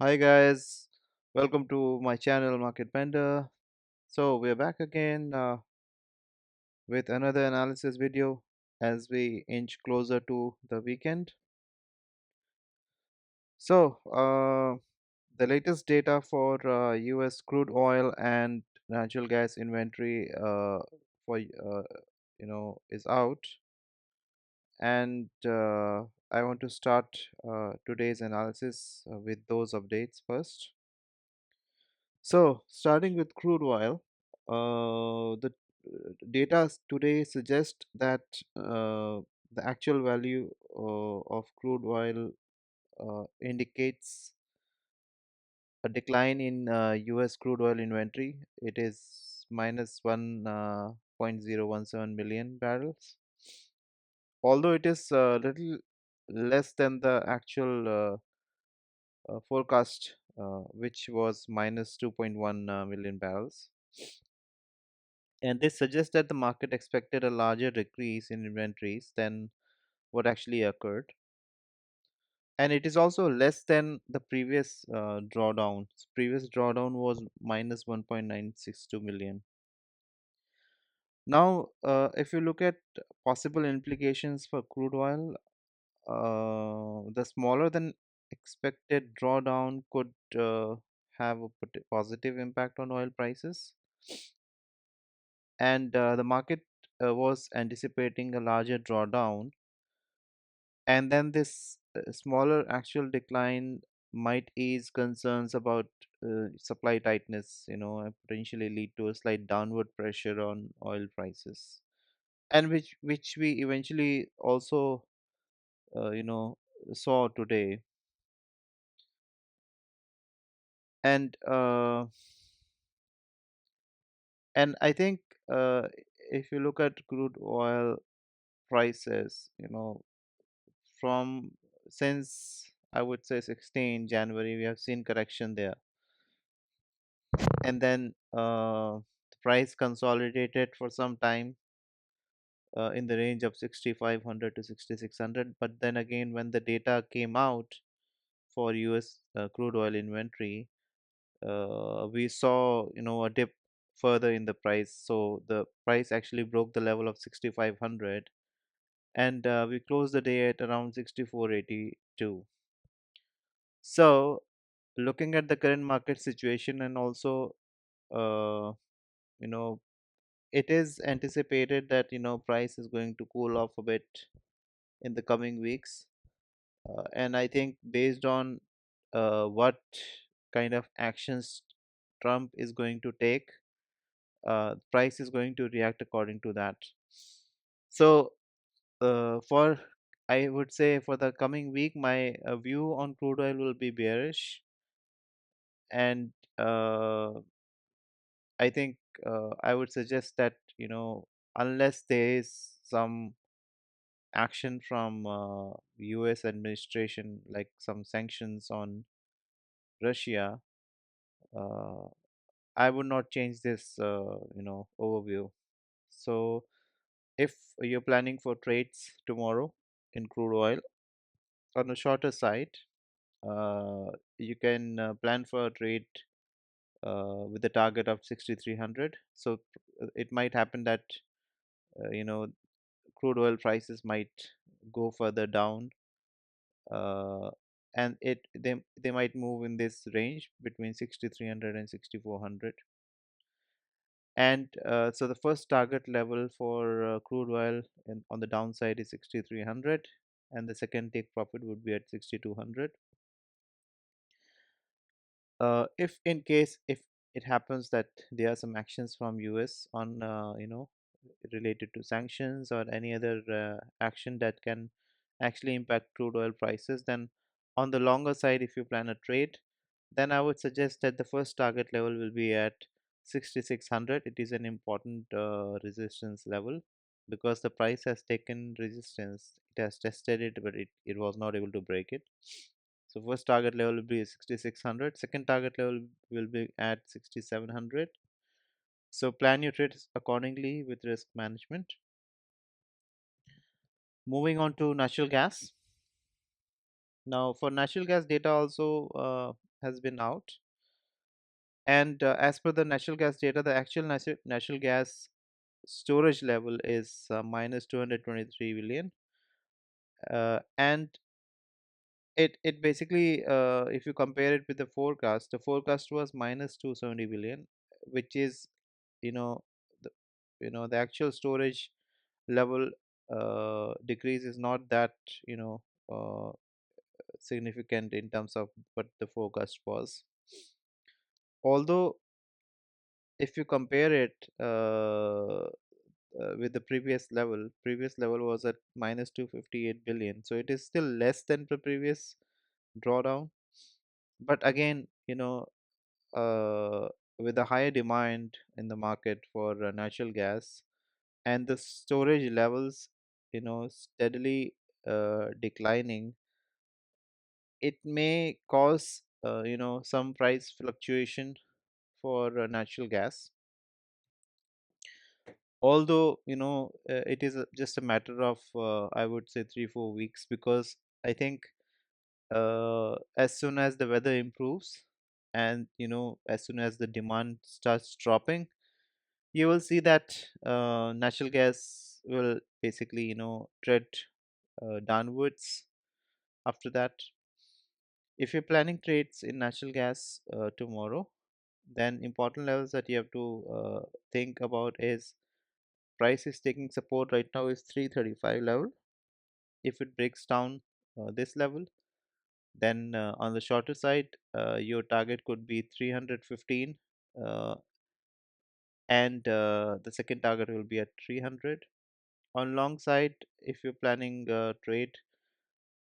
Hi guys, welcome to my channel Market Bender. So we're back again with another analysis video as we inch closer to the weekend. So the latest data for US crude oil and natural gas inventory for is out, and I want to start today's analysis with those updates first. So, starting with crude oil, the data today suggest that the actual value of crude oil indicates a decline in US crude oil inventory. It is minus 1.017 million barrels. Although it is a little less than the actual forecast, which was minus 2.1 million barrels. And this suggests that the market expected a larger decrease in inventories than what actually occurred. And it is also less than the previous drawdown. Previous drawdown was minus 1.962 million. Now, if you look at possible implications for crude oil, the smaller than expected drawdown could have a positive impact on oil prices. And the market was anticipating a larger drawdown, and then this smaller actual decline might ease concerns about supply tightness, and potentially lead to a slight downward pressure on oil prices, and which we eventually also uh, you know saw today. And uh, and I think if you look at crude oil prices, from since I would say 16 January, we have seen correction there, and then the price consolidated for some time in the range of 6,500 to 6,600. But then again, when the data came out for US crude oil inventory, we saw a dip further in the price. So the price actually broke the level of 6,500, and we closed the day at around 6,482. So, looking at the current market situation, and also, uh, you know, it is anticipated that price is going to cool off a bit in the coming weeks, and I think based on what kind of actions Trump is going to take, price is going to react according to that. So, for I would say for the coming week, my view on crude oil will be bearish, and I think I would suggest that unless there is some action from U.S. administration, like some sanctions on Russia, uh, I would not change this overview. So if you're planning for trades tomorrow in crude oil on the shorter side, you can plan for a trade with a target of 6,300. So it might happen that uh, you know crude oil prices might go further down, uh, and they might move in this range between 6,300 and 6,400. And so the first target level for crude oil on the downside is 6,300, and the second take profit would be at 6,200. If in case if it happens that there are some actions from US on related to sanctions or any other action that can actually impact crude oil prices, then on the longer side, if you plan a trade, then I would suggest that the first target level will be at 6,600. It is an important resistance level because the price has taken resistance. It has tested it, but it was not able to break it. So first target level will be 6,600. Second target level will be at 6,700. So plan your trades accordingly with risk management. Moving on to natural gas. Now for natural gas data also, has been out, and as per the natural gas data, the actual natural gas storage level is minus 223 billion, and it basically, if you compare it with the forecast was minus 270 billion, which is, you know, the the actual storage level decrease is not that, you know, significant in terms of what the forecast was. Although if you compare it with the previous level was at minus 258 billion, so it is still less than the previous drawdown. But again, uh, with a higher demand in the market for natural gas and the storage levels, steadily declining, it may cause, some price fluctuation for natural gas. Although, it is just a matter of, I would say, 3 4 weeks, because I think as soon as the weather improves, and as soon as the demand starts dropping, you will see that natural gas will basically, tread downwards after that. If you're planning trades in natural gas tomorrow, then important levels that you have to think about is price is taking support right now is 335 level. If it breaks down this level, then on the shorter side, your target could be 315, uh, and the second target will be at 300. On long side, if you're planning trade,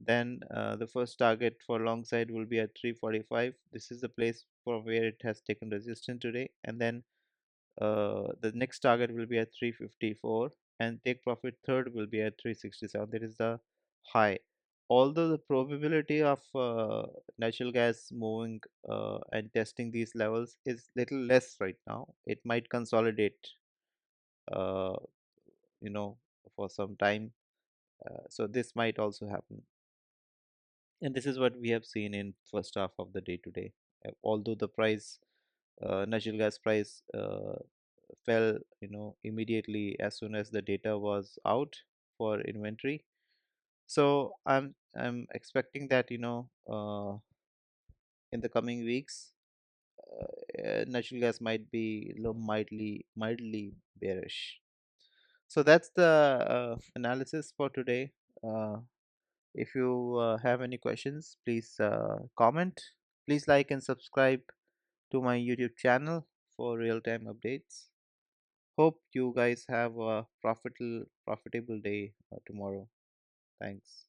then the first target for long side will be at 345. This is the place for where it has taken resistance today, and then the next target will be at 354, and take profit third will be at 367. That is the high. Although the probability of natural gas moving and testing these levels is little less right now, it might consolidate, uh, you know for some time. So this might also happen, and this is what we have seen in first half of the day today. Although the price, natural gas price, fell, immediately as soon as the data was out for inventory. So I'm expecting that, in the coming weeks, natural gas might be mildly bearish. So that's the analysis for today. uh, if you have any questions, please comment. Please like and subscribe to my YouTube channel for real-time updates. Hope you guys have a profitable day tomorrow. Thanks.